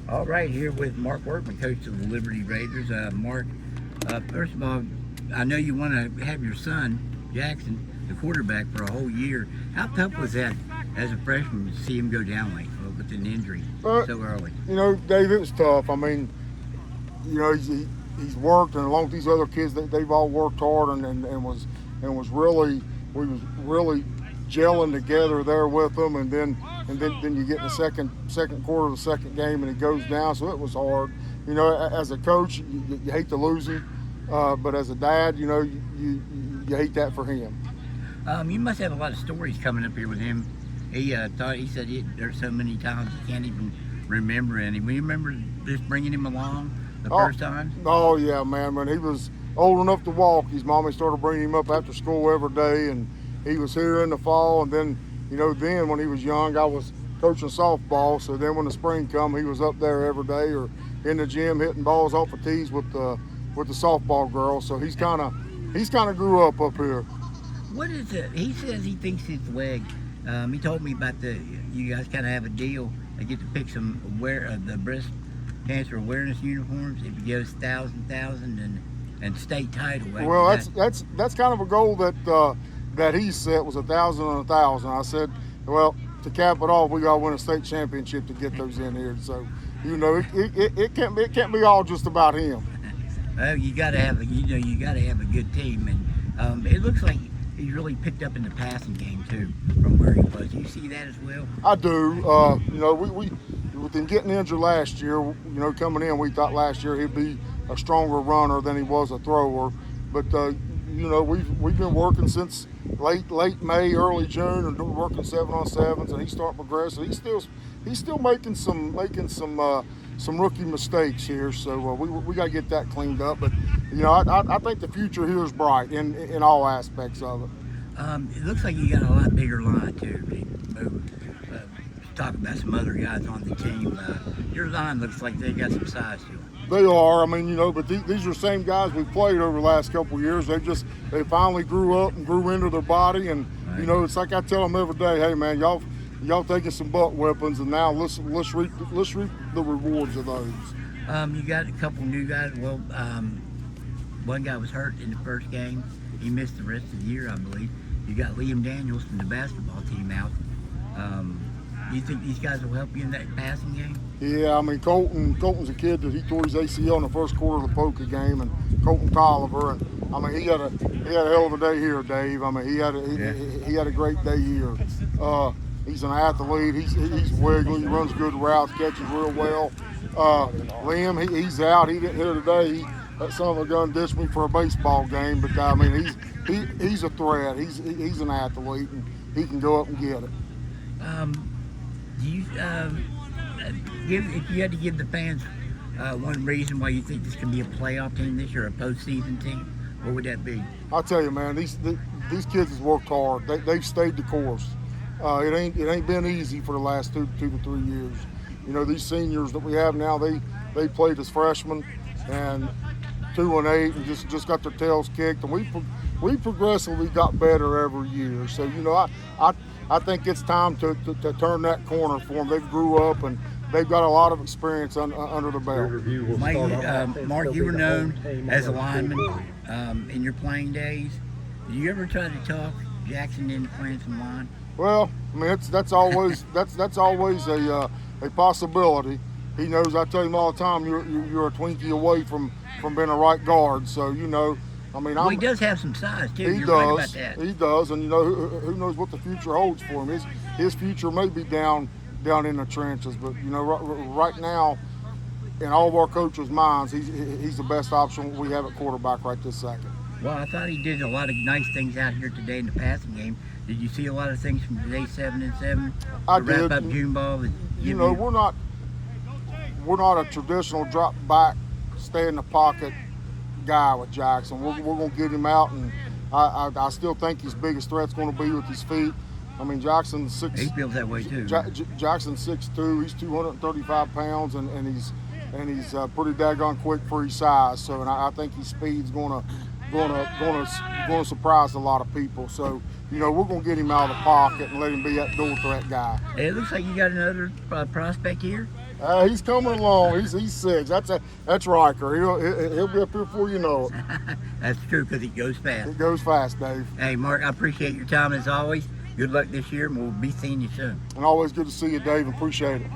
All right, here with Mark Workman, coach of the Liberty Raiders. Mark, first of all, I know you want to have your son, Jaxson, the quarterback, for a whole year. How tough was that as a freshman to see him go down like with an injury so early? Dave, it was tough. I mean, he's worked, and along with these other kids, they've all worked hard and was really we was really gelling together there with them, and then you get in the second quarter of the second game and it goes down, so it was hard. As a coach, you hate to lose him, but as a dad, you hate that for him. You must have a lot of stories coming up here with him. He said there's so many times he can't even remember any. Do you remember just bringing him along the first time? Oh yeah, man. When he was old enough to walk, his mommy started bringing him up after school every day, and he was here in the fall. And then, then when he was young, I was coaching softball. So then when the spring come, he was up there every day or in the gym hitting balls off of tees with the softball girls. So he's kind of grew up here. What is it? He says he thinks his leg. He told me about you guys kind of have a deal. They get to pick some the breast cancer awareness uniforms if he goes 1,000 and state title. Well, that's kind of a goal that he set was 1,000 and 1,000. I said, well, to cap it off, we got to win a state championship to get those in here. So, it can't be all just about him. Well, you got to have a good team, and it looks like he's really picked up in the passing game too from where he was. Do you see that as well? I do. We with him getting injured last year, coming in, we thought last year he'd be a stronger runner than he was a thrower. But we've been working since late May, early June, and working 7-on-7s, and he's starting progressing. He's still making some rookie mistakes here, so we got to get that cleaned up. But I think the future here is bright in all aspects of it. It looks like you got a lot bigger line too. Talk about some other guys on the team. Your line looks like they got some size to it. They are. I mean, but these are the same guys we've played over the last couple of years. They finally grew up and grew into their body, and right. It's like I tell them every day, hey man, y'all taking some butt weapons, and now let's reap the rewards of those. You got a couple new guys. Well, one guy was hurt in the first game. He missed the rest of the year, I believe. You got Liam Daniels from the basketball team out. Do you think these guys will help you in that passing game? Yeah, I mean Colton's a kid that he tore his ACL in the first quarter of the Polka game, and Colton Tolliver, and I mean he had a hell of a day here, Dave. I mean he had a great day here. He's an athlete. He's wiggly. He runs good routes, catches real well. Liam, he's out. He didn't hit today. That son of a gun ditched me for a baseball game, but I mean he's a threat. He's an athlete, and he can go up and get it. Do you if you had to give the fans one reason why you think this can be a playoff team this year, a postseason team, what would that be? I'll tell you, man, these kids have worked hard. They've stayed the course. It ain't been easy for the last two to 3 years. These seniors that we have now, they played as freshmen and 2-8 and just got their tails kicked, and we progressively got better every year. So I think it's time to turn that corner for them. They grew up and they've got a lot of experience under the belt. Mark, you were known as a lineman in your playing days. Did you ever try to talk Jaxson into playing some line? Well, I mean that's always a possibility. He knows. I tell him all the time, you're a Twinkie away from being a right guard. So I mean, he does have some size too. He You're does. Right about that. He does, and who knows what the future holds for him. His future may be down in the trenches, but right now, in all of our coaches' minds, he's the best option we have at quarterback right this second. Well, I thought he did a lot of nice things out here today in the passing game. Did you see a lot of things from today's 7-7? I did. Wrap up June ball. We're not a traditional drop back, stay in the pocket guy with Jaxson. We're going to get him out, and I still think his biggest threat's going to be with his feet. I mean, Jackson's six. He feels that way too. Jaxson's 6'2". He's 235 pounds, and he's pretty daggone quick for his size. So, and I think his speed's going to surprise a lot of people. So, we're going to get him out of the pocket and let him be that dual threat guy. It looks like you got another prospect here. He's coming along. He's 6. That's Riker. He'll be up here before you know it. That's true because he goes fast. It goes fast, Dave. Hey, Mark, I appreciate your time as always. Good luck this year, and we'll be seeing you soon. And always good to see you, Dave. Appreciate it.